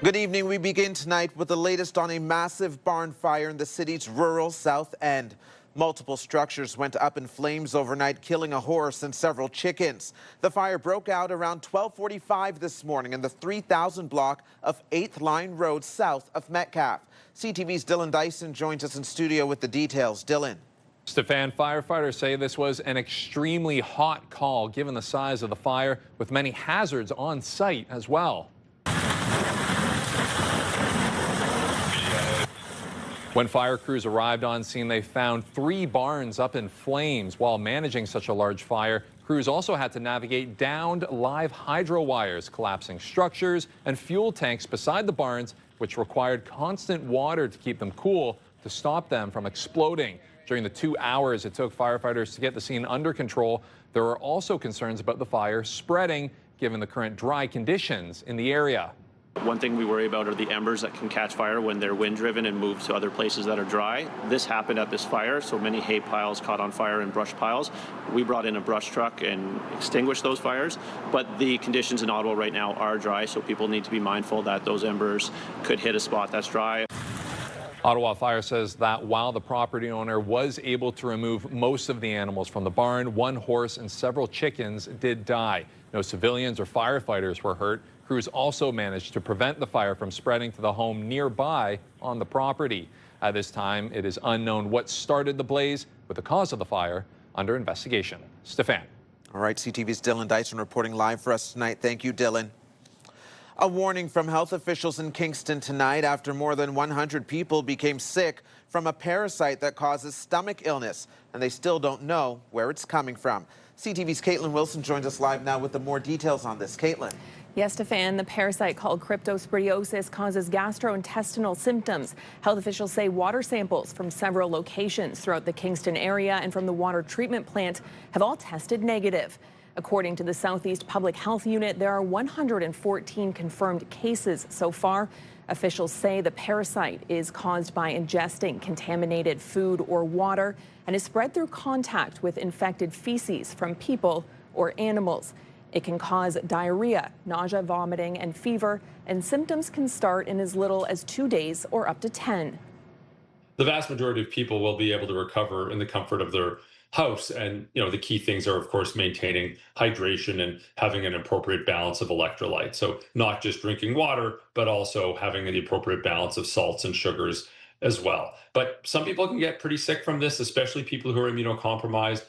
Good evening. We begin tonight with the latest on a massive barn fire in the city's rural South End. Multiple structures went up in flames overnight, killing a horse and several chickens. The fire broke out around 12:45 this morning in the 3000 block of 8th Line Road south of Metcalfe. CTV's Dyson joins us in studio with the details. Dylan. Stefan, firefighters say this was an extremely hot call given the size of the fire, with many hazards on site as well. When fire crews arrived on scene, they found 3 barns up in flames. While managing such a large fire, crews also had to navigate downed live hydro wires, collapsing structures, and fuel tanks beside the barns, which required constant water to keep them cool to stop them from exploding. During the 2 hours it took firefighters to get the scene under control, there are also concerns about the fire spreading, given the current dry conditions in the area. One thing we worry about are the embers that can catch fire when they're wind-driven and move to other places that are dry. This happened at this fire, so many hay piles caught on fire and brush piles. We brought in a brush truck and extinguished those fires, but the conditions in Ottawa right now are dry, so people need to be mindful that those embers could hit a spot that's dry. Ottawa Fire says that while the property owner was able to remove most of the animals from the barn, 1 horse and several chickens did die. No civilians or firefighters were hurt. Crews also managed to prevent the fire from spreading to the home nearby on the property. At this time, it is unknown what started the blaze, with the cause of the fire under investigation. Stefan. All right, CTV's Dyson reporting live for us tonight. Thank you, Dylan. A warning from health officials in Kingston tonight after more than 100 people became sick from a parasite that causes stomach illness, and they still don't know where it's coming from. CTV's Katelyn Wilson joins us live now with the more details on this. Katelyn. Yes, Stefan, the parasite called cryptosporidiosis causes gastrointestinal symptoms. Health officials say water samples from several locations throughout the Kingston area and from the water treatment plant have all tested negative. According to the Southeast Public Health Unit, there are 114 confirmed cases so far. Officials say the parasite is caused by ingesting contaminated food or water and is spread through contact with infected feces from people or animals. It can cause diarrhea, nausea, vomiting, and fever, and symptoms can start in as little as 2 days or up to 10. The vast majority of people will be able to recover in the comfort of their house. And, the key things are, of course, maintaining hydration and having an appropriate balance of electrolytes. So not just drinking water, but also having the appropriate balance of salts and sugars as well. But some people can get pretty sick from this, especially people who are immunocompromised.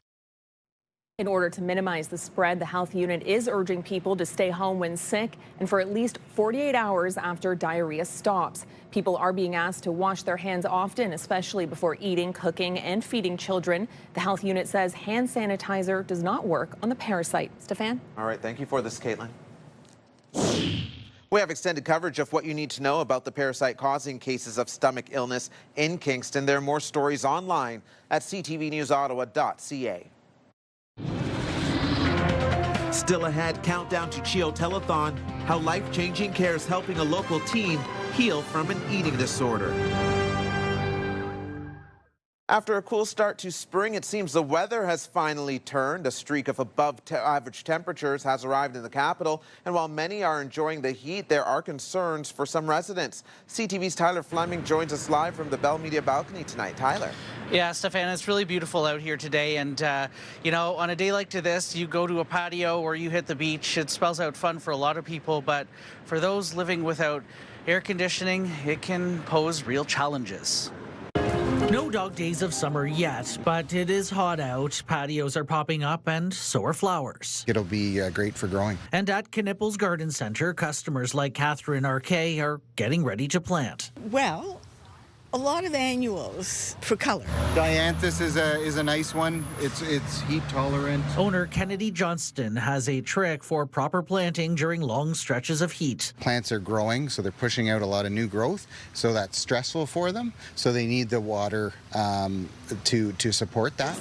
In order to minimize the spread, the health unit is urging people to stay home when sick and for at least 48 hours after diarrhea stops. People are being asked to wash their hands often, especially before eating, cooking, and feeding children. The health unit says hand sanitizer does not work on the parasite. Stefan? All right, thank you for this, Katelyn. We have extended coverage of what you need to know about the parasite causing cases of stomach illness in Kingston. There are more stories online at ctvnewsottawa.ca. Still ahead, countdown to CHEO Telethon, how life-changing care is helping a local teen heal from an eating disorder. After a cool start to spring, it seems the weather has finally turned. A streak of above-average temperatures has arrived in the capital, and while many are enjoying the heat, there are concerns for some residents. CTV's Tyler Fleming joins us live from the Bell Media balcony tonight. Tyler. Yeah, Stefan, it's really beautiful out here today, and on a day like this, you go to a patio or you hit the beach. It spells out fun for a lot of people, but for those living without air conditioning, it can pose real challenges. No dog days of summer yet, but it is hot out. Patios are popping up and so are flowers. It'll be great for growing. And at Knippel's Garden Centre, customers like Catherine Arquet are getting ready to plant. Well, a lot of annuals for color. Dianthus is a nice one. It's heat tolerant. Owner Kennedy Johnston has a trick for proper planting during long stretches of heat. Plants are growing, so they're pushing out a lot of new growth, so that's stressful for them. So they need the water to support that.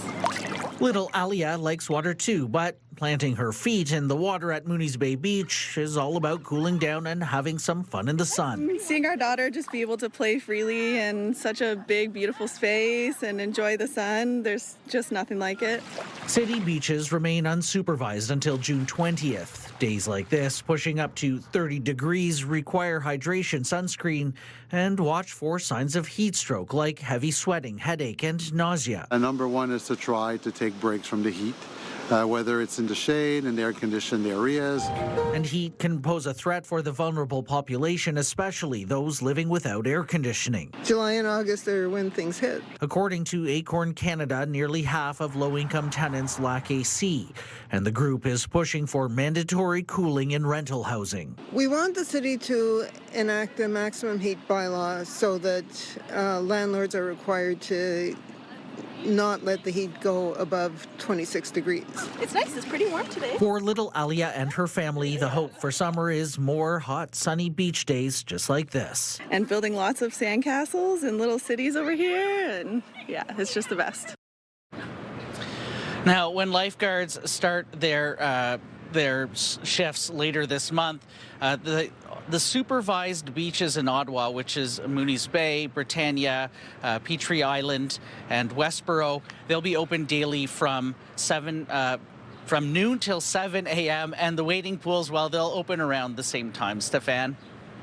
Little Alia likes water too, but Planting her feet in the water at Mooney's Bay Beach is all about cooling down and having some fun in the sun. Seeing our daughter just be able to play freely in such a big, beautiful space and enjoy the sun, there's just nothing like it. City beaches remain unsupervised until June 20th. Days like this, pushing up to 30 degrees, require hydration, sunscreen, and watch for signs of heat stroke like heavy sweating, headache, and nausea. Number one is to try to take breaks from the heat. Whether it's in the shade and air-conditioned areas. And heat can pose a threat for the vulnerable population, especially those living without air conditioning. July and August are when things hit. According to ACORN Canada, nearly half of low-income tenants lack AC, and the group is pushing for mandatory cooling in rental housing. We want the city to enact a maximum heat bylaw so that landlords are required to not let the heat go above 26 degrees. It's nice. It's pretty warm today. For little Alia and her family, the hope for summer is more hot, sunny beach days just like this. And building lots of sandcastles in little cities over here. And yeah, it's just the best. Now, when lifeguards start their shifts later this month, the supervised beaches in Ottawa, which is Mooney's Bay, Britannia, Petrie Island, and Westboro, they'll be open daily from noon till 7 a.m. And the wading pools, well, they'll open around the same time. Stefan?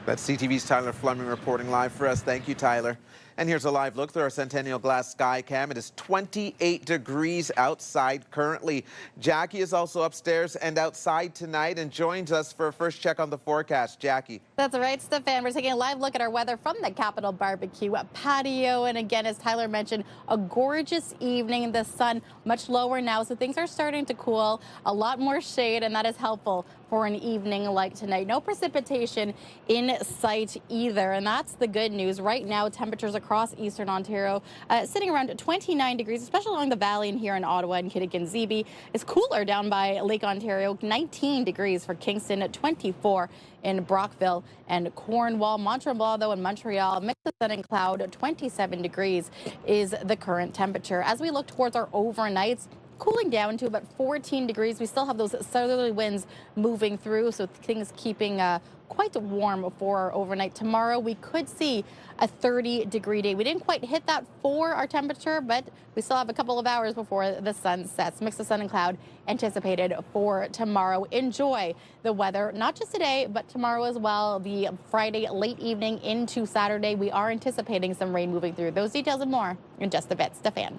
That's CTV's Tyler Fleming reporting live for us. Thank you, Tyler. And here's a live look through our Centennial Glass Sky Cam. It is 28 degrees outside currently. Jackie is also upstairs and outside tonight and joins us for a first check on the forecast. Jackie. That's right, Stefan. We're taking a live look at our weather from the Capitol Barbecue patio. And again, as Tyler mentioned, a gorgeous evening. The sun much lower now, so things are starting to cool. A lot more shade, and that is helpful for an evening like tonight. No precipitation in sight either, and that's the good news. Right now, temperatures across eastern Ontario sitting around 29 degrees, especially along the valley and here in Ottawa and Kittigan-Zibi. It's cooler down by Lake Ontario, 19 degrees for Kingston, at 24 in Brockville and Cornwall. Montreal, though, in Montreal, mix of sun and cloud, 27 degrees is the current temperature. As we look towards our overnights, cooling down to about 14 degrees. We still have those southerly winds moving through, so things keeping quite warm for our overnight. Tomorrow, we could see a 30-degree day. We didn't quite hit that for our temperature, but we still have a couple of hours before the sun sets. Mix of sun and cloud anticipated for tomorrow. Enjoy the weather, not just today, but tomorrow as well. The Friday late evening into Saturday, we are anticipating some rain moving through. Those details and more in just a bit. Stefan.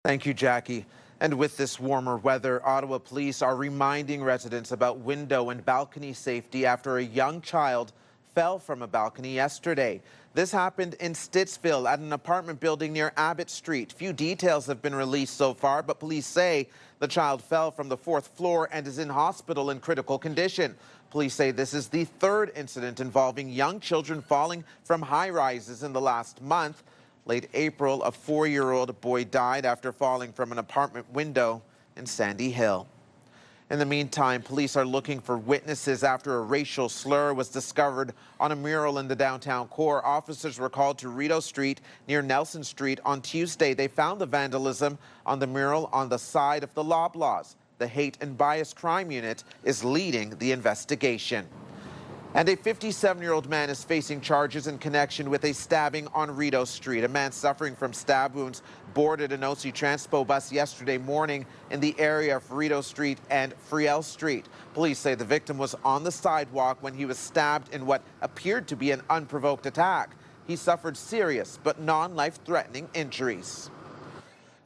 Thank you, Jackie. And with this warmer weather, Ottawa police are reminding residents about window and balcony safety after a young child fell from a balcony yesterday. This happened in Stittsville at an apartment building near Abbott Street. Few details have been released so far, but police say the child fell from the 4th floor and is in hospital in critical condition. Police say this is the 3rd incident involving young children falling from high-rises in the last month. Late April, a 4-year-old boy died after falling from an apartment window in Sandy Hill. In the meantime, police are looking for witnesses after a racial slur was discovered on a mural in the downtown core. Officers were called to Rideau Street near Nelson Street on Tuesday. They found the vandalism on the mural on the side of the Loblaws. The Hate and Bias Crime Unit is leading the investigation. And a 57-year-old man is facing charges in connection with a stabbing on Rideau Street. A man suffering from stab wounds boarded an OC Transpo bus yesterday morning in the area of Rideau Street and Friel Street. Police say the victim was on the sidewalk when he was stabbed in what appeared to be an unprovoked attack. He suffered serious but non-life-threatening injuries.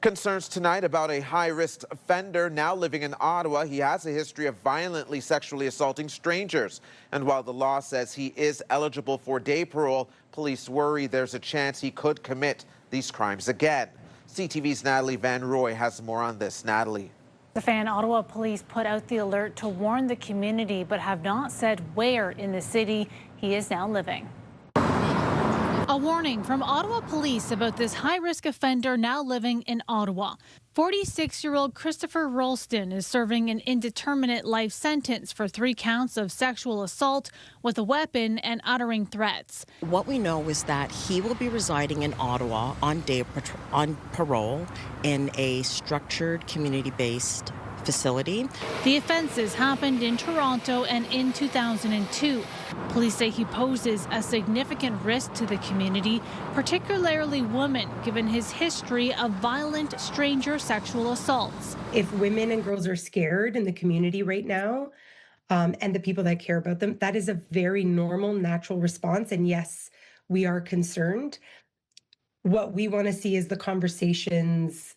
Concerns tonight about a high-risk offender now living in Ottawa. He has a history of violently sexually assaulting strangers. And while the law says he is eligible for day parole, police worry there's a chance he could commit these crimes again. CTV's Natalie Van Roy has more on this. Natalie. Stefan, Ottawa police put out the alert to warn the community, but have not said where in the city he is now living. A warning from Ottawa police about this high-risk offender now living in Ottawa. 46-year-old Christopher Rolston is serving an indeterminate life sentence for 3 counts of sexual assault with a weapon and uttering threats. What we know is that he will be residing in Ottawa on parole in a structured, community-based facility. The offenses happened in Toronto and in 2002. Police say he poses a significant risk to the community, particularly women, given his history of violent stranger sexual assaults. If women and girls are scared in the community right now, and the people that care about them, that is a very normal, natural response. And yes, we are concerned. What we want to see is the conversations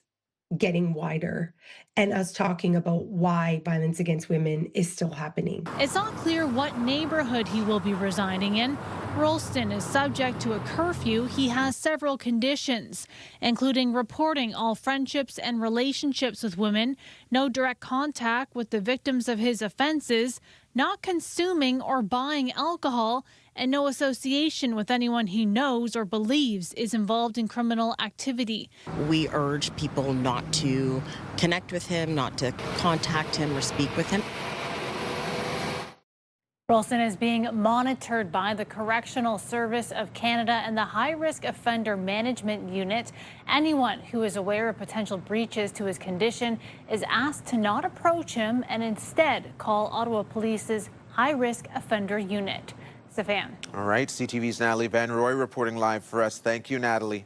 getting wider and us talking about why violence against women is still happening. It's not clear what neighborhood he will be residing in. Ralston is subject to a curfew. He has several conditions, including reporting all friendships and relationships with women, no direct contact with the victims of his offenses, not consuming or buying alcohol, and no association with anyone he knows or believes is involved in criminal activity. We urge people not to connect with him, not to contact him or speak with him. Ralston is being monitored by the Correctional Service of Canada and the High-Risk Offender Management Unit. Anyone who is aware of potential breaches to his condition is asked to not approach him and instead call Ottawa Police's High-Risk Offender Unit. Stefan. All right, CTV's Natalie Van Roy reporting live for us. Thank you, Natalie.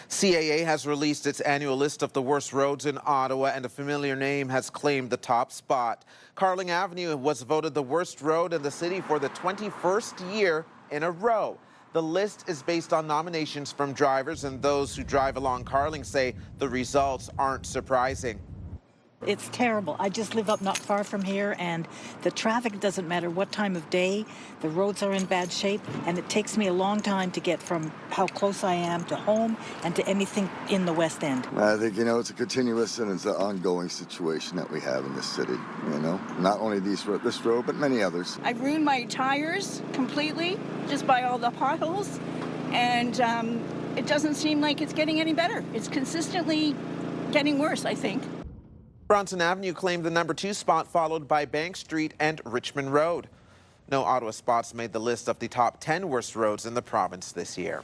CAA has released its annual list of the worst roads in Ottawa, and a familiar name has claimed the top spot. Carling Avenue was voted the worst road in the city for the 21st year in a row. The list is based on nominations from drivers, and those who drive along Carling say the results aren't surprising. It's terrible. I just live up not far from here, and the traffic doesn't matter what time of day. The roads are in bad shape, and it takes me a long time to get from how close I am to home and to anything in the West End. I think, it's a continuous and it's an ongoing situation that we have in this city, Not only this road, but many others. I've ruined my tires completely just by all the potholes, and it doesn't seem like it's getting any better. It's consistently getting worse, I think. Bronson Avenue claimed the number 2 spot, followed by Bank Street and Richmond Road. No Ottawa spots made the list of the top 10 worst roads in the province this year.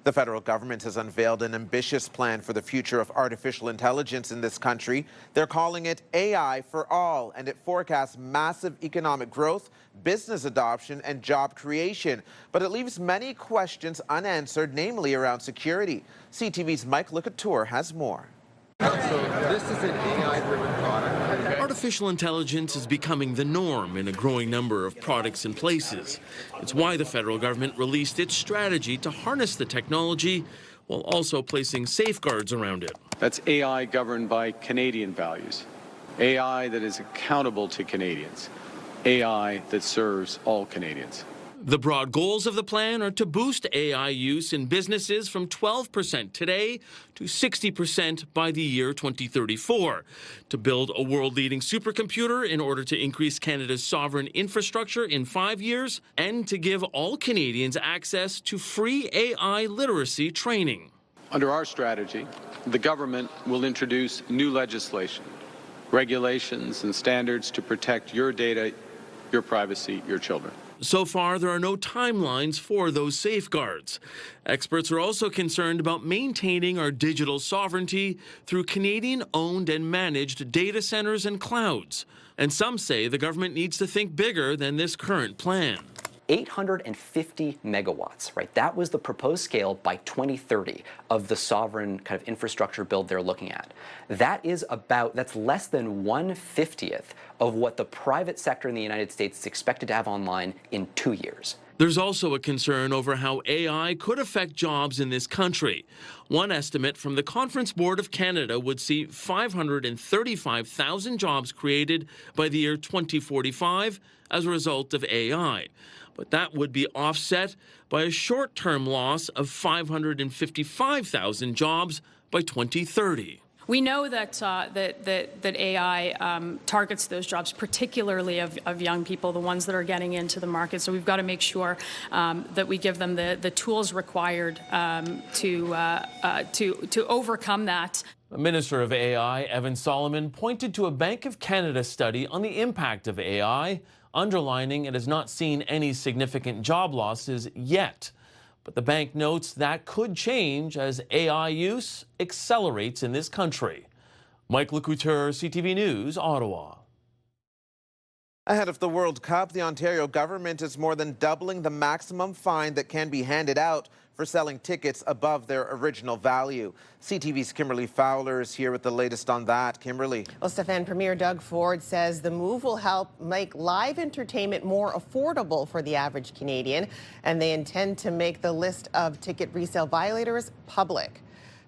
The federal government has unveiled an ambitious plan for the future of artificial intelligence in this country. They're calling it AI for All, and it forecasts massive economic growth, business adoption, and job creation. But it leaves many questions unanswered, namely around security. CTV's Mike Licouture has more. So this is an AI-driven product. Artificial intelligence is becoming the norm in a growing number of products and places. It's why the federal government released its strategy to harness the technology while also placing safeguards around it. That's AI governed by Canadian values. AI that is accountable to Canadians. AI that serves all Canadians. The broad goals of the plan are to boost AI use in businesses from 12% today to 60% by the year 2034, to build a world-leading supercomputer in order to increase Canada's sovereign infrastructure in 5 years, and to give all Canadians access to free AI literacy training. Under our strategy, the government will introduce new legislation, regulations, and standards to protect your data, your privacy, your children. So far, there are no timelines for those safeguards. Experts are also concerned about maintaining our digital sovereignty through Canadian-owned and managed data centers and clouds. And some say the government needs to think bigger than this current plan. 850 megawatts, right? That was the proposed scale by 2030 of the sovereign kind of infrastructure build they're looking at. That's less than 1/50th of what the private sector in the United States is expected to have online in 2 years. There's also a concern over how AI could affect jobs in this country. One estimate from the Conference Board of Canada would see 535,000 jobs created by the year 2045 as a result of AI. But that would be offset by a short-term loss of 555,000 jobs by 2030. We know that AI targets those jobs, particularly of young people, the ones that are getting into the market. So we've got to make sure that we give them the tools required to overcome that. The Minister of AI, Evan Solomon, pointed to a Bank of Canada study on the impact of AI, underlining it has not seen any significant job losses yet. But the bank notes that could change as AI use accelerates in this country. Mike Lecouteur, CTV News, Ottawa. Ahead of the World Cup, the Ontario government is more than doubling the maximum fine that can be handed out for selling tickets above their original value. CTV's Kimberly Fowler is here with the latest on that. Kimberly. Well, Stefan, Premier Doug Ford says the move will help make live entertainment more affordable for the average Canadian, and they intend to make the list of ticket resale violators public.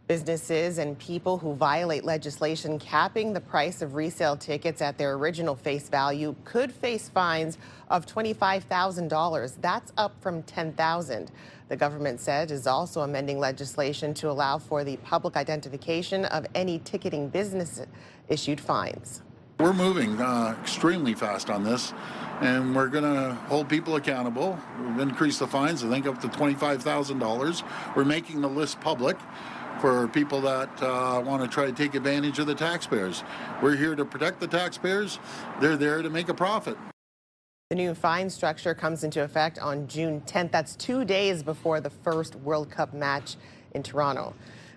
Businesses and people who violate legislation capping the price of resale tickets at their original face value could face fines of $25,000. That's up from $10,000. The government said is also amending legislation to allow for the public identification of any ticketing business issued fines. We're moving extremely fast on this, and we're going to hold people accountable. We've increased the fines, I think, up to $25,000. We're making the list public for people that want to try to take advantage of the taxpayers. We're here to protect the taxpayers. They're there to make a profit. The new fine structure comes into effect on June 10th. That's 2 days before the first World Cup match in Toronto.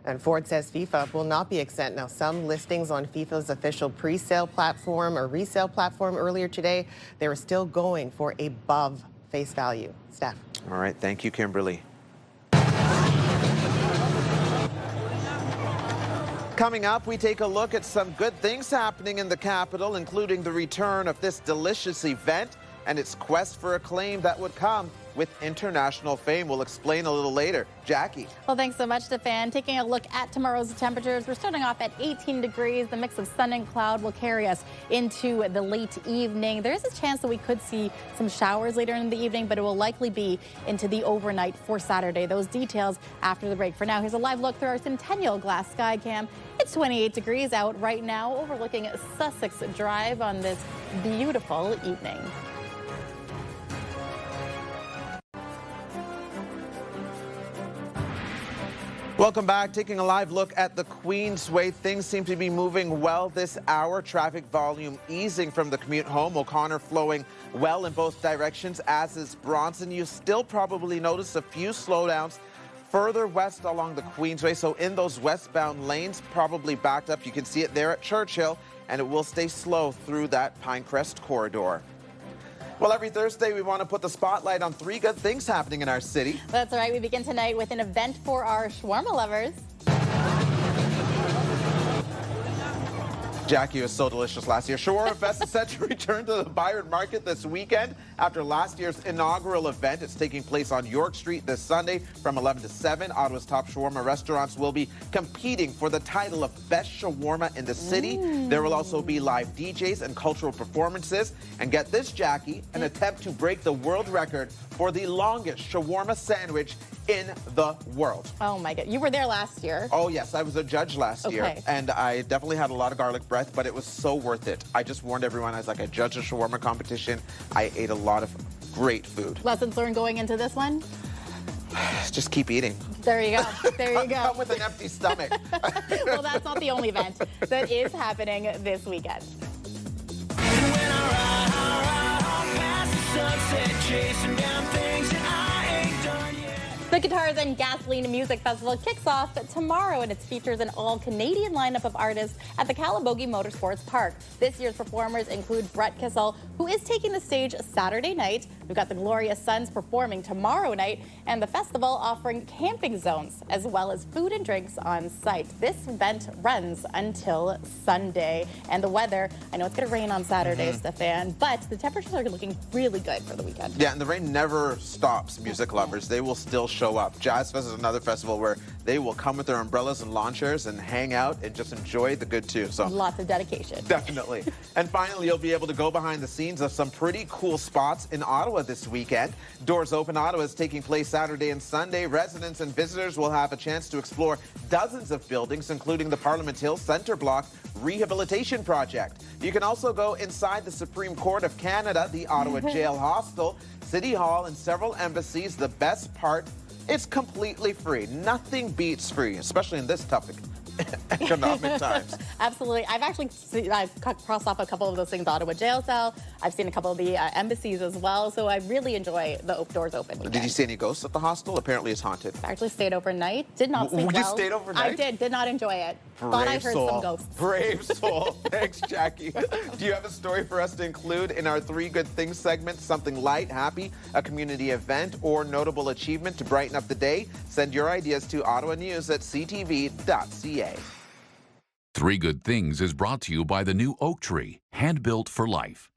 And Ford says FIFA will not be exempt. Now, some listings on FIFA's official pre-sale platform or resale platform earlier today, they were still going for above face value. Steph. All right. Thank you, Kimberly. Coming up, we take a look at some good things happening in the capital, including the return of this delicious event and its quest for acclaim that would come with international fame. We'll explain a little later. Jackie. Well, thanks so much, Stefan. Taking a look at tomorrow's temperatures, we're starting off at 18 degrees. The mix of sun and cloud will carry us into the late evening. There is a chance that we could see some showers later in the evening, but it will likely be into the overnight for Saturday. Those details after the break. For now, here's a live look through our Centennial Glass Sky Cam. It's 28 degrees out right now, overlooking Sussex Drive on this beautiful evening. Welcome back. Taking a live look at the Queensway. Things seem to be moving well this hour. Traffic volume easing from the commute home. O'Connor flowing well in both directions, as is Bronson. You still probably notice a few slowdowns further west along the Queensway. So in those westbound lanes, probably backed up. You can see it there at Churchill, and it will stay slow through that Pinecrest corridor. Well, every Thursday, we want to put the spotlight on 3 good things happening in our city. That's right. We begin tonight with an event for our shawarma lovers. Jackie, was so delicious last year. Shawarma Fest is set to return to the Byron Market this weekend after last year's inaugural event. It's taking place on York Street this Sunday from 11 to 7. Ottawa's top shawarma restaurants will be competing for the title of Best Shawarma in the city. There will also be live DJs and cultural performances. And get this, Jackie, an attempt to break the world record for the longest shawarma sandwich in the world. Oh my God, you were there last year. Oh yes, I was a judge last year, and I definitely had a lot of garlic breath, but it was so worth it. I just warned everyone, I was like, I judged a shawarma competition. I ate a lot of great food. Lessons learned going into this one? Just keep eating. There you go. There you go. Come with an empty stomach. Well, that's not the only event that is happening this weekend. The Guitars and Gasoline Music Festival kicks off tomorrow, and it features an all-Canadian lineup of artists at the Calabogie Motorsports Park. This year's performers include Brett Kissel, who is taking the stage Saturday night. We've got the Glorious Sons performing tomorrow night, and the festival offering camping zones as well as food and drinks on site. This event runs until Sunday. And the weather, I know it's going to rain on Saturday, Stefan, but the temperatures are looking really good for the weekend. Yeah, and the rain never stops music lovers. They will still show up. Jazz Fest is another festival where they will come with their umbrellas and lawn chairs and hang out and just enjoy the good too. So lots of dedication. Definitely. And finally, you'll be able to go behind the scenes of some pretty cool spots in Ottawa this weekend. Doors Open Ottawa is taking place Saturday and Sunday. Residents and visitors will have a chance to explore dozens of buildings, including the Parliament Hill Centre Block Rehabilitation Project. You can also go inside the Supreme Court of Canada, the Ottawa Jail Hostel, City Hall, and several embassies. The best part, it's completely free. Nothing beats free, especially in this tough economic times. Absolutely. I've crossed off a couple of those things, Ottawa jail cell. I've seen a couple of the embassies as well. So I really enjoy the doors open weekend. Did you see any ghosts at the hostel? Apparently it's haunted. I actually stayed overnight. Did not sleep well. You stayed overnight? I did. Did not enjoy it. Brave Thought I heard soul. some ghosts. Brave soul. Thanks, Jackie. Do you have a story for us to include in our 3 Good Things segment? Something light, happy, a community event, or notable achievement to brighten up the day? Send your ideas to ottawanews@ctv.ca. 3 Good Things is brought to you by the new oak tree, hand-built for life.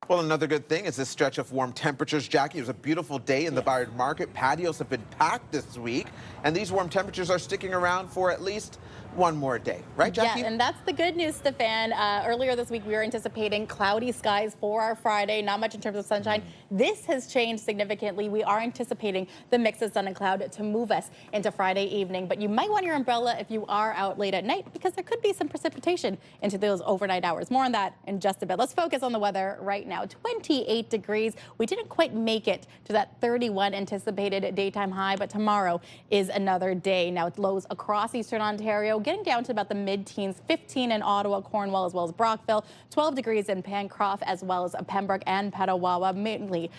Well, another good thing is this stretch of warm temperatures. Jackie, it was a beautiful day in the Bayard Market. Patios have been packed this week, and these warm temperatures are sticking around for at least one more day. Right, Jackie? Yeah, and that's the good news, Stefan. Earlier this week, we were anticipating cloudy skies for our Friday, not much in terms of sunshine. This has changed significantly. We are anticipating the mix of sun and cloud to move us into Friday evening, but you might want your umbrella if you are out late at night because there could be some precipitation into those overnight hours. More on that in just a bit. Let's focus on the weather right now. 28 degrees. We didn't quite make it to that 31 anticipated daytime high, but tomorrow is another day. Now it's lows across eastern Ontario, getting down to about the mid-teens, 15 in Ottawa, Cornwall, as well as Brockville, 12 degrees in Pancroft, as well as Pembroke and Petawawa, mainly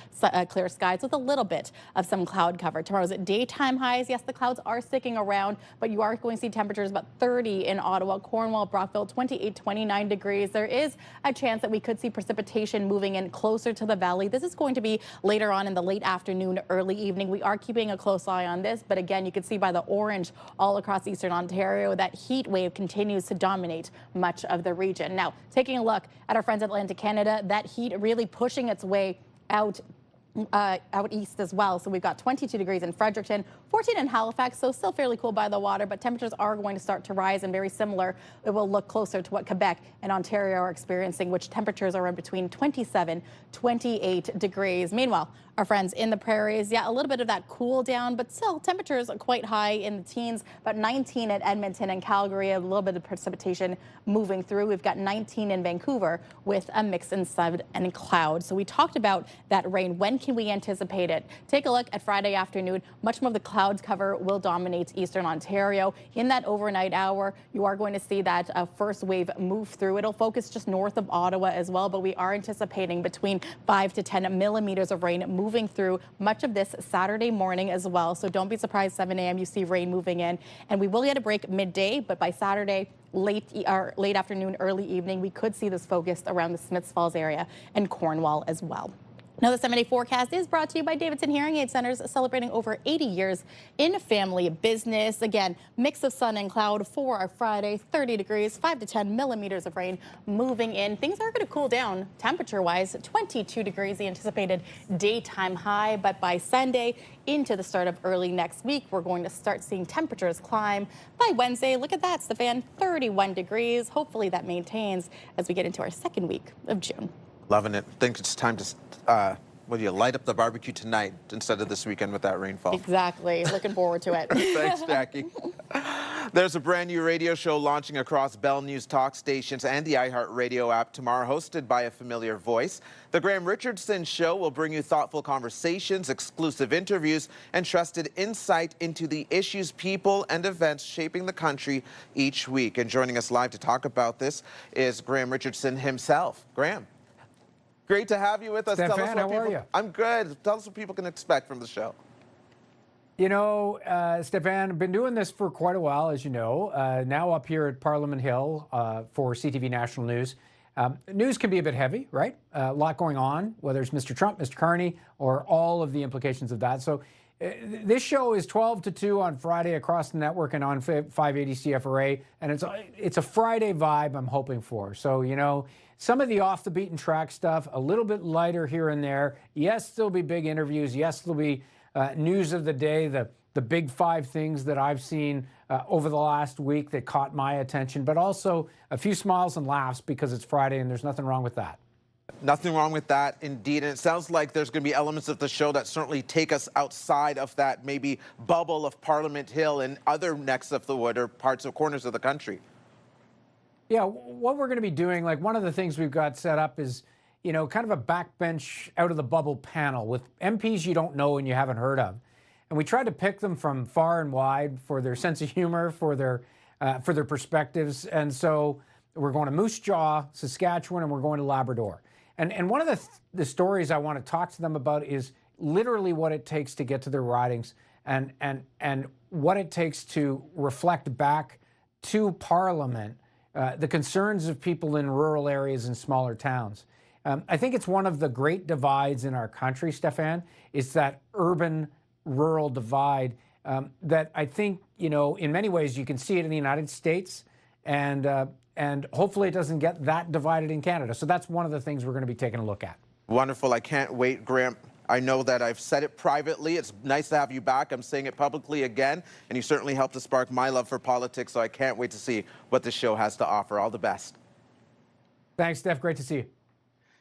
clear skies with a little bit of some cloud cover. Tomorrow's daytime highs. Yes, the clouds are sticking around, but you are going to see temperatures about 30 in Ottawa, Cornwall, Brockville, 28, 29 degrees. There is a chance that we could see precipitation moving in closer to the valley. This is going to be later on in the late afternoon, early evening. We are keeping a close eye on this, but again, you can see by the orange all across eastern Ontario that heat wave continues to dominate much of the region. Now, taking a look at our friends at Atlantic Canada, that heat really pushing its way out east as well. So we've got 22 degrees in Fredericton, 14 in Halifax, so still fairly cool by the water, but temperatures are going to start to rise and very similar. It will look closer to what Quebec and Ontario are experiencing, which temperatures are in between 27, 28 degrees. Meanwhile, our friends in the prairies, yeah, a little bit of that cool down, but still temperatures are quite high in the teens, about 19 at Edmonton and Calgary, a little bit of precipitation moving through. We've got 19 in Vancouver with a mix in sun and cloud. So we talked about that rain. When can we anticipate it? Take a look at Friday afternoon. Much more of the clouds cover will dominate eastern Ontario. In that overnight hour, you are going to see that first wave move through. It'll focus just north of Ottawa as well, but we are anticipating between 5 to 10 millimeters of rain moving through much of this Saturday morning as well. So don't be surprised, 7 a.m. you see rain moving in. And we will get a break midday, but by Saturday, late afternoon, early evening, we could see this focused around the Smiths Falls area and Cornwall as well. Now, the 7-day forecast is brought to you by Davidson Hearing Aid Centers, celebrating over 80 years in family business. Again, mix of sun and cloud for our Friday, 30 degrees, 5 to 10 millimeters of rain moving in. Things are going to cool down temperature-wise, 22 degrees, the anticipated daytime high. But by Sunday into the start of early next week, we're going to start seeing temperatures climb. By Wednesday, look at that, Stefan, 31 degrees. Hopefully that maintains as we get into our second week of June. Loving it. Think it's time to light up the barbecue tonight instead of this weekend with that rainfall. Exactly. Looking forward to it. Thanks, Jackie. There's a brand new radio show launching across Bell News talk stations and the iHeartRadio app tomorrow, hosted by a familiar voice. The Graham Richardson Show will bring you thoughtful conversations, exclusive interviews, and trusted insight into the issues, people, and events shaping the country each week. And joining us live to talk about this is Graham Richardson himself. Graham. Great to have you with us. Stefan, how are you? I'm good. Tell us what people can expect from the show. You know, Stefan, I've been doing this for quite a while, as you know. Now up here at Parliament Hill for CTV National News. News can be a bit heavy, right? A lot going on, whether it's Mr. Trump, Mr. Carney, or all of the implications of that. So this show is 12 to 2 on Friday across the network and on 580 CFRA. And it's a Friday vibe I'm hoping for. So, you know, some of the off the beaten track stuff, a little bit lighter here and there. Yes, there'll be big interviews. Yes, there'll be news of the day, the big 5 things that I've seen over the last week that caught my attention, but also a few smiles and laughs because it's Friday and there's nothing wrong with that. Nothing wrong with that, indeed. And it sounds like there's going to be elements of the show that certainly take us outside of that maybe bubble of Parliament Hill and other necks of the wood or parts of corners of the country. Yeah, what we're going to be doing, like one of the things we've got set up is, you know, kind of a backbench out of the bubble panel with MPs you don't know and you haven't heard of. And we tried to pick them from far and wide for their sense of humor, for their for their perspectives. And so we're going to Moose Jaw, Saskatchewan, and we're going to Labrador. And one of the stories I want to talk to them about is literally what it takes to get to their ridings and what it takes to reflect back to Parliament the concerns of people in rural areas and smaller towns. I think it's one of the great divides in our country, Stefan, is that urban-rural divide that I think, in many ways you can see it in the United States, and hopefully it doesn't get that divided in Canada. So that's one of the things we're going to be taking a look at. Wonderful. I can't wait, Graham. I know that I've said it privately. It's nice to have you back. I'm saying it publicly again, and you certainly helped to spark my love for politics, so I can't wait to see what the show has to offer. All the best. Thanks, Steph. Great to see you.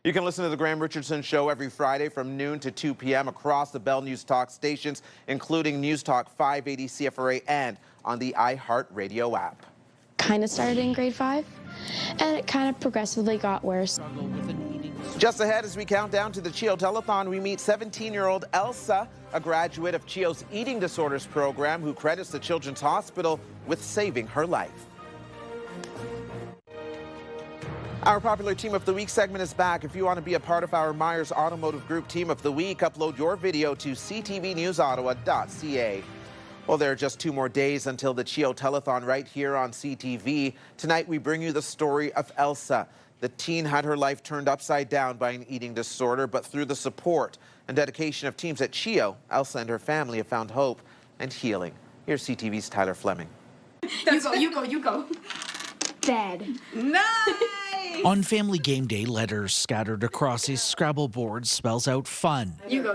You can listen to The Graham Richardson Show every Friday from noon to 2 p.m. across the Bell News Talk stations, including News Talk 580 CFRA and on the iHeartRadio app. Kind of started in grade 5, and it kind of progressively got worse. Just ahead, as we count down to the CHEO Telethon, we meet 17-year-old Elsa, a graduate of CHEO's eating disorders program, who credits the Children's Hospital with saving her life. Our popular Team of the Week segment is back. If you want to be a part of our Myers Automotive Group Team of the Week, upload your video to ctvnewsottawa.ca. Well, there are just 2 more days until the CHEO Telethon right here on CTV. Tonight, we bring you the story of Elsa. The teen had her life turned upside down by an eating disorder, but through the support and dedication of teams at CHEO, Elsa and her family have found hope and healing. Here's CTV's Tyler Fleming. You go. Dead. Nice! On family game day, letters scattered across his Scrabble board spells out fun. You go.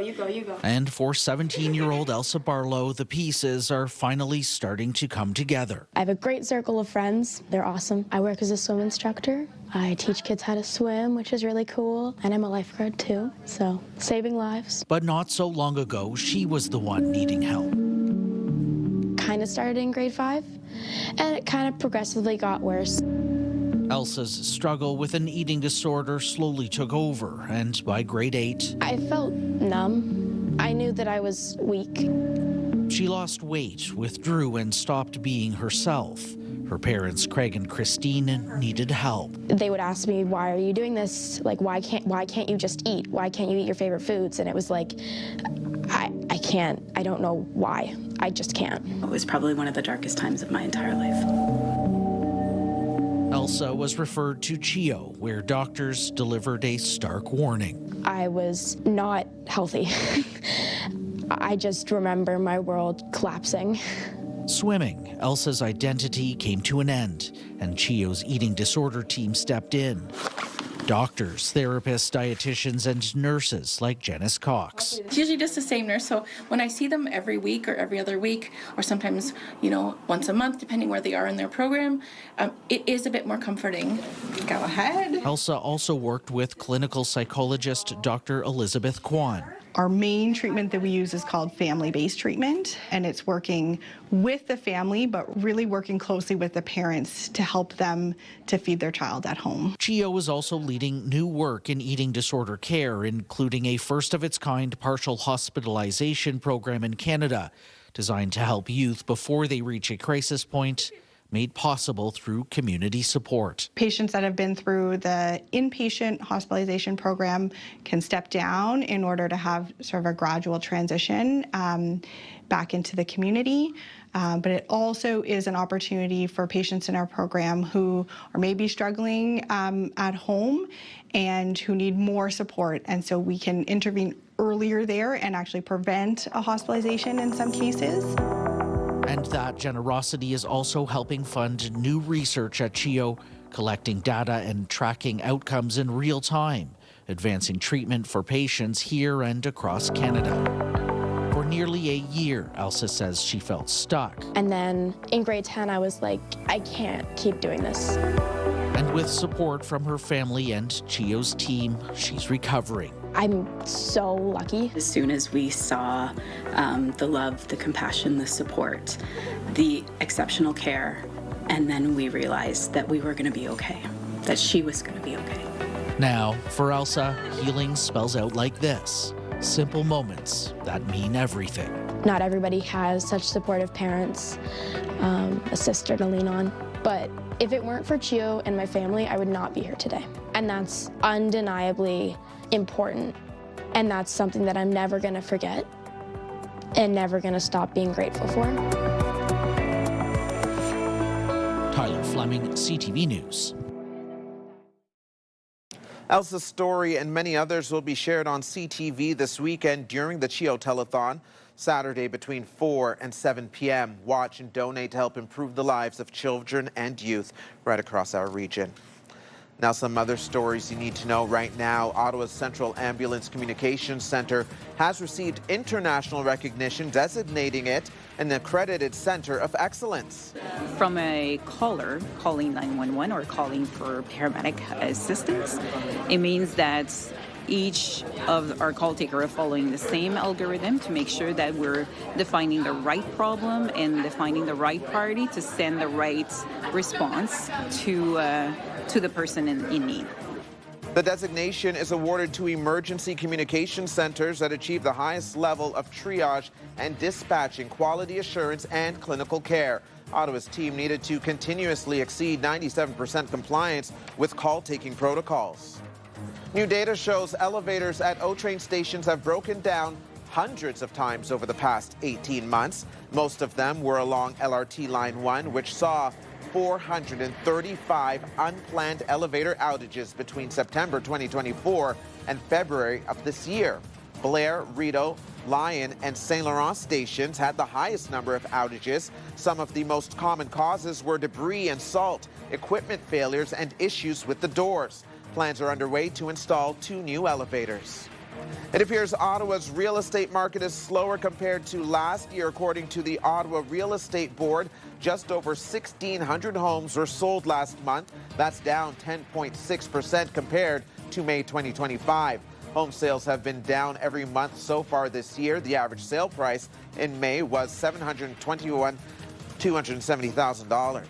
And for 17-year-old Elsa Barlow, the pieces are finally starting to come together. I have a great circle of friends. They're awesome. I work as a swim instructor. I teach kids how to swim, which is really cool. And I'm a lifeguard too, so saving lives. But not so long ago, she was the one needing help. Kind of started in grade 5, and it kind of progressively got worse. Elsa's struggle with an eating disorder slowly took over, and by grade 8, I felt numb. I knew that I was weak. She lost weight, withdrew, and stopped being herself. Her parents, Craig and Christine, needed help. They would ask me, "Why are you doing this? Like, why can't you just eat? Why can't you eat your favorite foods?" And it was like, I can't. I don't know why. I just can't. It was probably one of the darkest times of my entire life. Elsa was referred to CHEO, where doctors delivered a stark warning. I was not healthy. I just remember my world collapsing. Swimming, Elsa's identity came to an end, and CHEO's eating disorder team stepped in. Doctors, therapists, dietitians, and nurses like Janice Cox. It's usually just the same nurse, so when I see them every week or every other week, or sometimes, once a month, depending where they are in their program, it is a bit more comforting. Go ahead. Elsa also worked with clinical psychologist Dr. Elizabeth Kwan. Our main treatment that we use is called family-based treatment, and it's working with the family, but really working closely with the parents to help them to feed their child at home. CHEO is also leading new work in eating disorder care, including a first-of-its-kind partial hospitalization program in Canada, designed to help youth before they reach a crisis point, made possible through community support. Patients that have been through the inpatient hospitalization program can step down in order to have sort of a gradual transition back into the community. But it also is an opportunity for patients in our program who are maybe struggling at home and who need more support. And so we can intervene earlier there and actually prevent a hospitalization in some cases. And that generosity is also helping fund new research at CHEO, collecting data and tracking outcomes in real time, advancing treatment for patients here and across Canada. For nearly a year, Elsa says she felt stuck. And then in grade 10, I was like, I can't keep doing this. And with support from her family and CHEO's team, she's recovering. I'm so lucky. As soon as we saw the love, the compassion, the support, the exceptional care, and then we realized that we were going to be okay, that she was going to be okay. Now, for Elsa, healing spells out like this: simple moments that mean everything. Not everybody has such supportive parents, a sister to lean on. But if it weren't for CHEO and my family, I would not be here today. And that's undeniably important. And that's something that I'm never going to forget and never going to stop being grateful for. Tyler Fleming, CTV News. Elsa's story and many others will be shared on CTV this weekend during the CHEO Telethon, Saturday between 4 and 7 p.m. Watch and donate to help improve the lives of children and youth right across our region. Now, some other stories you need to know right now. Ottawa's Central Ambulance Communications Centre has received international recognition, designating it an accredited centre of excellence. From a caller calling 911 or calling for paramedic assistance, it means that each of our call takers are following the same algorithm to make sure that we're defining the right problem and defining the right priority to send the right response to the person in need. The designation is awarded to emergency communication centers that achieve the highest level of triage and dispatching, quality assurance, and clinical care. Ottawa's team needed to continuously exceed 97% compliance with call-taking protocols. New data shows elevators at O-train stations have broken down hundreds of times over the past 18 months. Most of them were along LRT Line 1, which saw 435 unplanned elevator outages between September 2024 and February of this year. Blair, Rideau, Lyon, and St. Laurent stations had the highest number of outages. Some of the most common causes were debris and salt, equipment failures, and issues with the doors. Plans are underway to install 2 new elevators. It appears Ottawa's real estate market is slower compared to last year. According to the Ottawa Real Estate Board, just over 1,600 homes were sold last month. That's down 10.6% compared to May 2025. Home sales have been down every month so far this year. The average sale price in May was $270,000.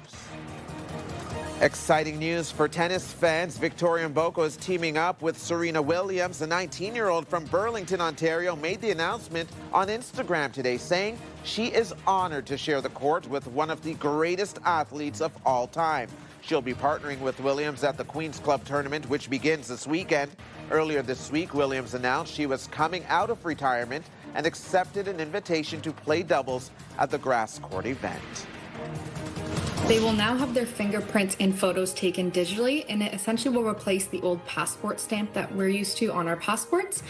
Exciting news for tennis fans. Victoria Mboko is teaming up with Serena Williams. The 19-year-old from Burlington, Ontario, made the announcement on Instagram today, saying she is honored to share the court with one of the greatest athletes of all time. She'll be partnering with Williams at the Queen's Club tournament, which begins this weekend. Earlier this week, Williams announced she was coming out of retirement and accepted an invitation to play doubles at the grass court event. They will now have their fingerprints in photos taken digitally, and it essentially will replace the old passport stamp that we're used to on our passports.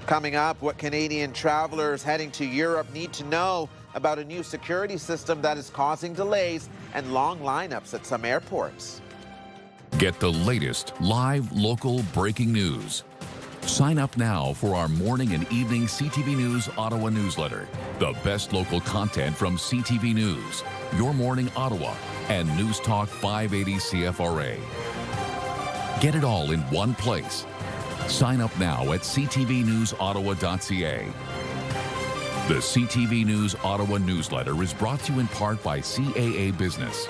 Coming up, what Canadian travelers heading to Europe need to know about a new security system that is causing delays and long lineups at some airports. Get the latest live local breaking news. Sign up now for our morning and evening CTV News Ottawa newsletter. The best local content from CTV News, Your Morning Ottawa, and News Talk 580 CFRA. Get it all in one place. Sign up now at ctvnewsottawa.ca. The CTV News Ottawa newsletter is brought to you in part by CAA Business.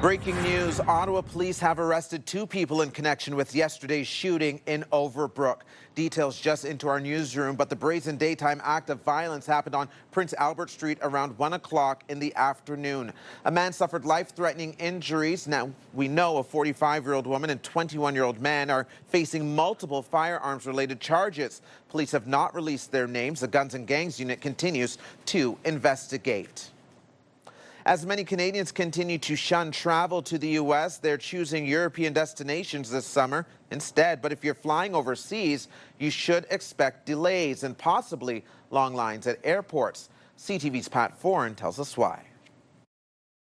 Breaking news, Ottawa police have arrested 2 people in connection with yesterday's shooting in Overbrook. Details just into our newsroom, but the brazen daytime act of violence happened on Prince Albert Street around 1 o'clock in the afternoon. A man suffered life-threatening injuries. Now, we know a 45-year-old woman and 21-year-old man are facing multiple firearms-related charges. Police have not released their names. The Guns and Gangs unit continues to investigate. As many Canadians continue to shun travel to the U.S., they're choosing European destinations this summer instead. But if you're flying overseas, you should expect delays and possibly long lines at airports. CTV's Pat Foran tells us why.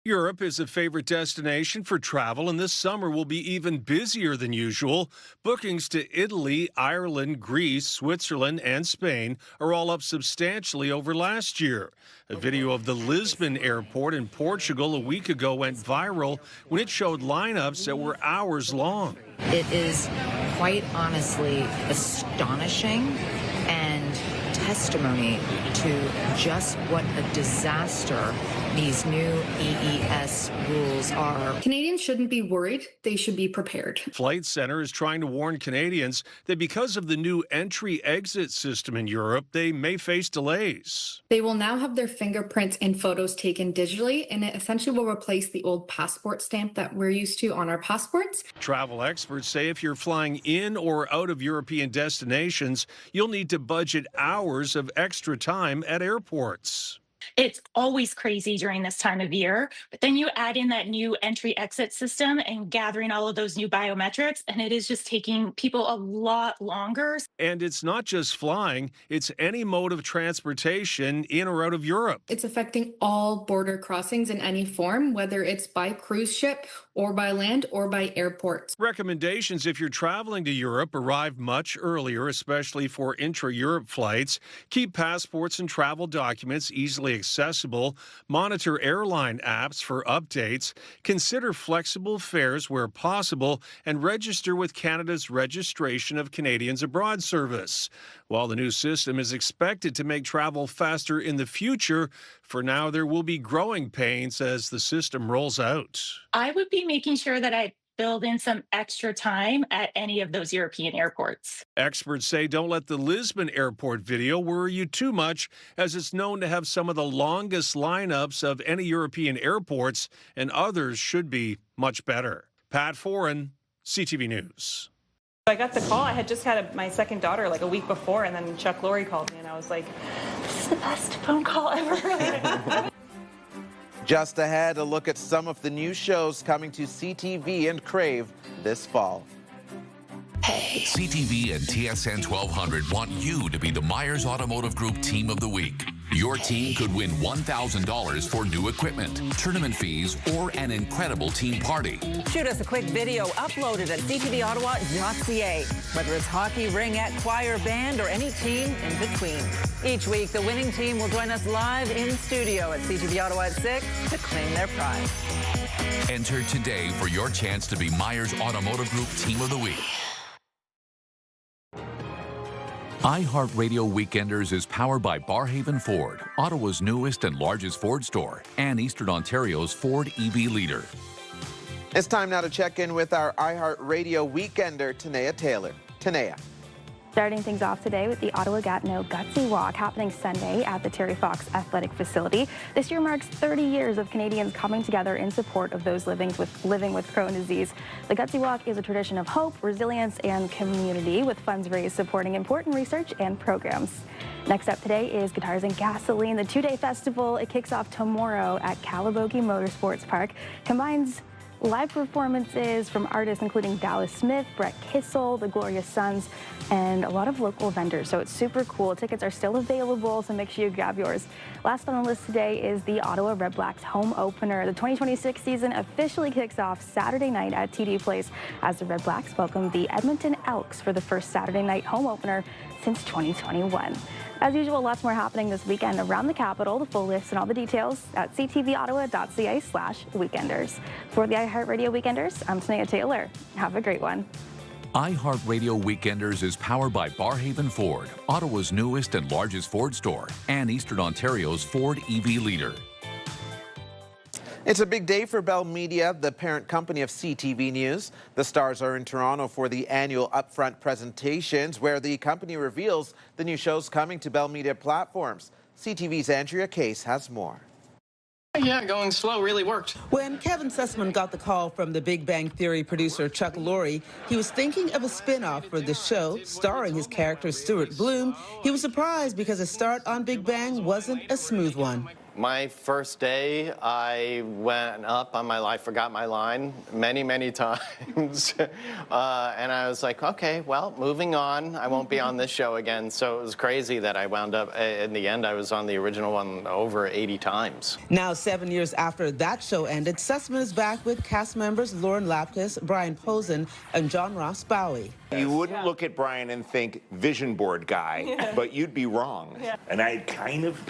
Europe is a favorite destination for travel, and this summer will be even busier than usual. Bookings to Italy, Ireland, Greece, Switzerland, and Spain are all up substantially over last year. A video of the Lisbon airport in Portugal a week ago went viral when it showed lineups that were hours long. It is quite honestly astonishing and testimony to just what a disaster these new AES rules are. Canadians shouldn't be worried. They should be prepared. Flight Centre is trying to warn Canadians that because of the new entry-exit system in Europe, they may face delays. They will now have their fingerprints and photos taken digitally, and it essentially will replace the old passport stamp that we're used to on our passports. Travel experts say if you're flying in or out of European destinations, you'll need to budget hours of extra time at airports. It's always crazy during this time of year, but then you add in that new entry-exit system and gathering all of those new biometrics, and it is just taking people a lot longer. And it's not just flying, it's any mode of transportation in or out of Europe. It's affecting all border crossings in any form, whether it's by cruise ship or by land or by airports. Recommendations if you're traveling to Europe: arrive much earlier, especially for intra-Europe flights. Keep passports and travel documents easily accessible. Monitor airline apps for updates. Consider flexible fares where possible, and register with Canada's Registration of Canadians Abroad Service. While the new system is expected to make travel faster in the future, for now there will be growing pains as the system rolls out. I would be making sure that I build in some extra time at any of those European airports. Experts say don't let the Lisbon airport video worry you too much, as it's known to have some of the longest lineups of any European airports, and others should be much better. Pat Foran, CTV News. I got the call. I had just had my second daughter like a week before, and then Chuck Lorre called me, and I was like, this is the best phone call ever. Just ahead, a look at some of the new shows coming to CTV and Crave this fall. Hey. CTV and TSN 1200 want you to be the Myers Automotive Group Team of the Week. Your team could win $1,000 for new equipment, tournament fees, or an incredible team party. Shoot us a quick video uploaded at ctvottawa.ca. Whether it's hockey, ringette, choir, band, or any team in between. Each week, the winning team will join us live in studio at CTV Ottawa at 6 to claim their prize. Enter today for your chance to be Myers Automotive Group Team of the Week. iHeartRadio Weekenders is powered by Barhaven Ford, Ottawa's newest and largest Ford store, and Eastern Ontario's Ford EV leader. It's time now to check in with our iHeartRadio Weekender, Tanea Taylor. Tanea. Starting things off today with the Ottawa Gatineau Gutsy Walk happening Sunday at the Terry Fox Athletic Facility. This year marks 30 years of Canadians coming together in support of those living with Crohn's disease. The Gutsy Walk is a tradition of hope, resilience, and community, with funds raised supporting important research and programs. Next up today is Guitars and Gasoline, the two-day festival. It kicks off tomorrow at Calabogie Motorsports Park. Combines live performances from artists including Dallas Smith, Brett Kissel, the Glorious Sons, and a lot of local vendors. So it's super cool. Tickets are still available, so make sure you grab yours. Last on the list today is the Ottawa Red Blacks home opener. The 2026 season officially kicks off Saturday night at TD Place as the Red Blacks welcome the Edmonton Elks for the first Saturday night home opener since 2021. As usual, lots more happening this weekend around the capital. The full list and all the details at ctvottawa.ca/weekenders. For the iHeartRadio Weekenders, I'm Tanea Taylor. Have a great one. iHeartRadio Weekenders is powered by Barhaven Ford, Ottawa's newest and largest Ford store, and Eastern Ontario's Ford EV leader. It's a big day for Bell Media, the parent company of CTV News. The stars are in Toronto for the annual upfront presentations, where the company reveals the new shows coming to Bell Media platforms. CTV's Andrea Case has more. Yeah, going slow really worked. When Kevin Sussman got the call from the Big Bang Theory producer Chuck Lorre, he was thinking of a spin-off for the show starring his character Stuart Bloom. He was surprised because a start on Big Bang wasn't a smooth one. My first day, I went up on I forgot my line many times. And I was like, okay, well, moving on. I won't be on this show again. So it was crazy that I wound up, in the end, I was on the original one over 80 times. Now, 7 years after that show ended, Sussman is back with cast members Lauren Lapkus, Brian Posen, and John Ross Bowie. You wouldn't look at Brian and think vision board guy, but you'd be wrong. Yeah. And I kind of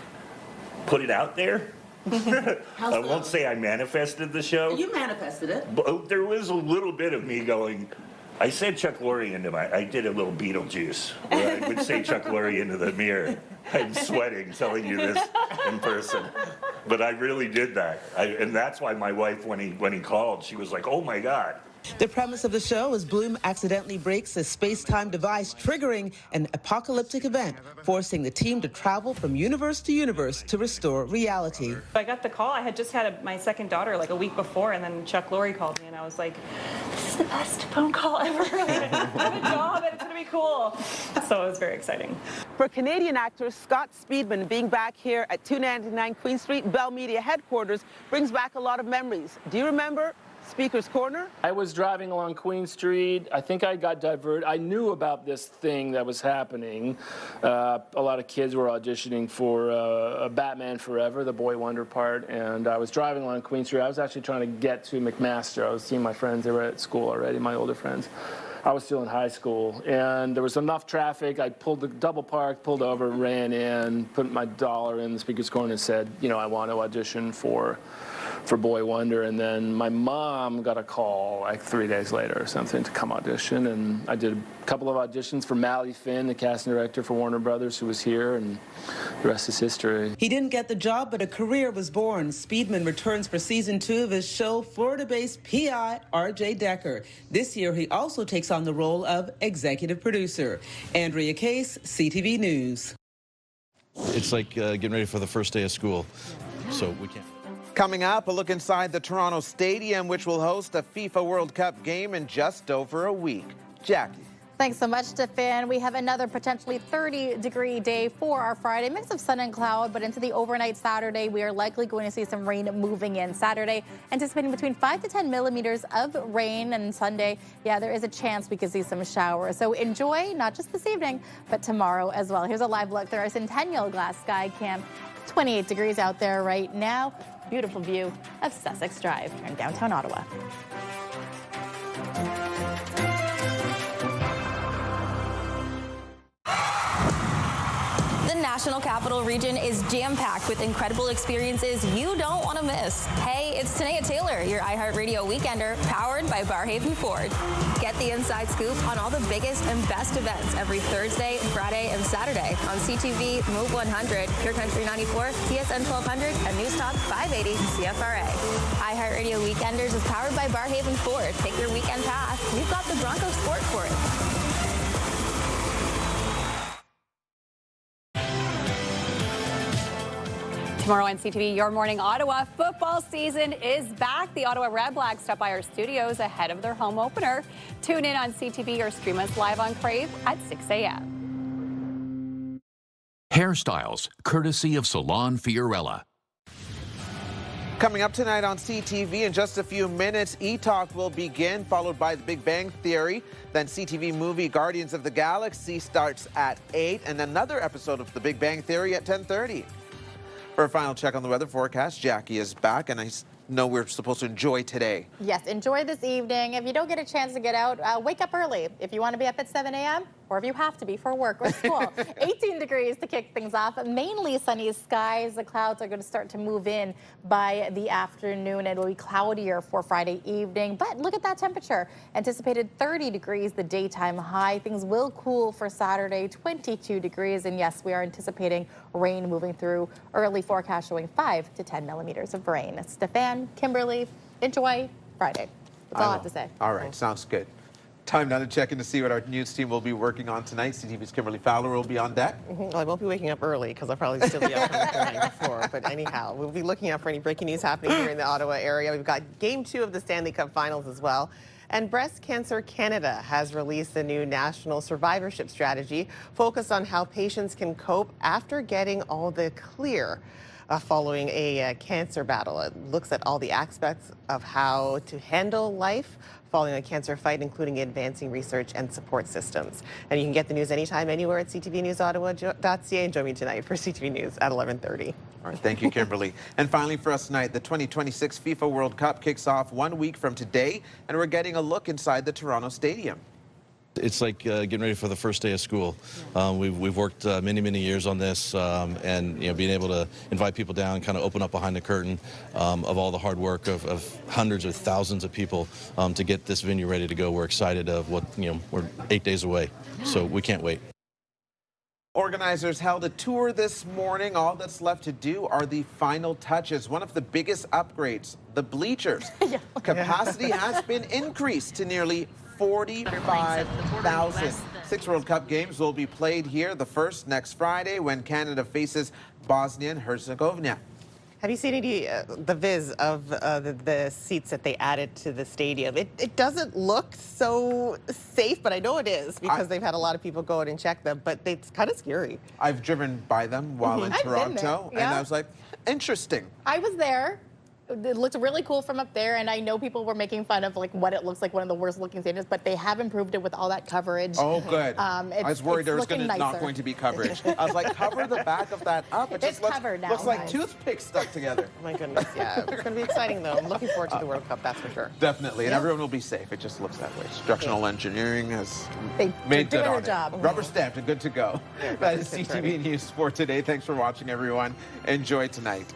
put it out there. I won't say I manifested the show. You manifested it. But there was a little bit of me going, I said Chuck Lorre into I did a little Beetlejuice, where I would say Chuck Lorre into the mirror. I'm sweating telling you this in person. but I really did that. And that's why my wife, when he called, she was like, oh my God. The premise of the show is Bloom accidentally breaks a space-time device, triggering an apocalyptic event, forcing the team to travel from universe to universe to restore reality. I got the call. I had just had my second daughter like a week before, and then Chuck Lorre called me, and I was like, this is the best phone call ever. I have a job, and it's going to be cool. So it was very exciting. For Canadian actor Scott Speedman, being back here at 299 Queen Street, Bell Media headquarters, brings back a lot of memories. Do you remember Speaker's Corner? I was driving along Queen Street. I think I got diverted. I knew about this thing that was happening. A lot of kids were auditioning for Batman Forever, the Boy Wonder part, and I was driving along Queen Street. I was actually trying to get to McMaster. I was seeing my friends. They were at school already, my older friends. I was still in high school, and there was enough traffic. I pulled the double park, pulled over, ran in, put my dollar in the Speaker's Corner and said, you know, I want to audition for Boy Wonder. And then my mom got a call like 3 days later or something to come audition, and I did a couple of auditions for Mally Finn, the casting director for Warner Brothers, who was here, and the rest is history. He didn't get the job, but a career was born. Speedman returns for season 2 of his show, Florida-based PI R.J. Decker. This year, he also takes on the role of executive producer. Andrea Case, CTV News. It's like getting ready for the first day of school, so we can't. Coming up, a look inside the Toronto Stadium, which will host a FIFA World Cup game in just over a week. Jackie. Thanks so much, Stefan. We have another potentially 30-degree day for our Friday. Mix of sun and cloud, but into the overnight Saturday, we are likely going to see some rain moving in. Saturday, anticipating between 5 to 10 millimeters of rain, and Sunday, yeah, there is a chance we could see some showers. So enjoy, not just this evening, but tomorrow as well. Here's a live look through our Centennial Glass Sky Cam. 28 degrees out there right now. Beautiful view of Sussex Drive here in downtown Ottawa. The National Capital Region is jam-packed with incredible experiences you don't want to miss. Hey, it's Tanea Taylor, your iHeartRadio Weekender, powered by Barhaven Ford. Get the inside scoop on all the biggest and best events every Thursday, Friday, and Saturday on CTV, Move 100, Pure Country 94, TSN 1200, and News Talk 580 CFRA. iHeartRadio Weekenders is powered by Barhaven Ford. Take your weekend path. We've got the Bronco Sport for it. Tomorrow on CTV, Your Morning Ottawa, football season is back. The Ottawa Red Blacks stop by our studios ahead of their home opener. Tune in on CTV or stream us live on Crave at 6 a.m. Hairstyles, courtesy of Salon Fiorella. Coming up tonight on CTV in just a few minutes, E-Talk will begin, followed by The Big Bang Theory. Then CTV movie Guardians of the Galaxy starts at 8, and another episode of The Big Bang Theory at 10:30. For a final check on the weather forecast, Jackie is back, and I know we're supposed to enjoy today. Yes, enjoy this evening. If you don't get a chance to get out, wake up early. If you want to be up at 7 a.m., or if you have to be for work or school. 18 degrees to kick things off. Mainly sunny skies. The clouds are going to start to move in by the afternoon. It will be cloudier for Friday evening. But look at that temperature. Anticipated 30 degrees the daytime high. Things will cool for Saturday, 22 degrees. And yes, we are anticipating rain moving through. Early forecast showing 5 to 10 millimeters of rain. Stefan, Kimberly, enjoy Friday. That's all I have to say. All right, sounds good. Time now to check in to see what our news team will be working on tonight. CTV's Kimberly Fowler will be on deck. Well, I won't be waking up early because I'll probably still be up from the night before. But anyhow, we'll be looking out for any breaking news happening here in the Ottawa area. We've got Game 2 of the Stanley Cup Finals as well. And Breast Cancer Canada has released a new national survivorship strategy focused on how patients can cope after getting all the clear following a cancer battle. It looks at all the aspects of how to handle life following a cancer fight, including advancing research and support systems. And you can get the news anytime, anywhere at ctvnewsottawa.ca. And join me tonight for CTV News at 11:30. All right, thank you, Kimberly. And finally for us tonight, the 2026 FIFA World Cup kicks off 1 week from today, and we're getting a look inside the Toronto Stadium. It's like getting ready for the first day of school. We've worked many years on this, and being able to invite people down, kind of open up behind the curtain of all the hard work of hundreds or thousands of people to get this venue ready to go. We're excited of what we're 8 days away, so we can't wait. Organizers held a tour this morning. All that's left to do are the final touches. One of the biggest upgrades, the bleachers. Capacity has been increased to nearly 45,000. 6 World Cup games will be played here, the first next Friday when Canada faces Bosnia and Herzegovina. Have you seen any the viz of the seats that they added to the stadium? It doesn't look so safe, but I know it is because they've had a lot of people go in and check them, but it's kind of scary. I've driven by them while in I've been Toronto, there, and yeah. I was like, interesting. I was there. It looked really cool from up there, and I know people were making fun of like what it looks like, one of the worst looking stadiums, but they have improved it with all that coverage. Oh, good. I was worried there was not nicer. going to be coverage. I was like, cover the back of that up. It just It's covered now, looks like guys. toothpicks stuck together. Oh my goodness, yeah. It's going to be exciting, though. I'm looking forward to the World Cup, that's for sure. Definitely, and Yeah. everyone will be safe. It just looks that way. Structural engineering has They made doing good their on job. it. Rubber stamped and good to go. That is CTV News for today. Thanks for watching, everyone. Enjoy tonight.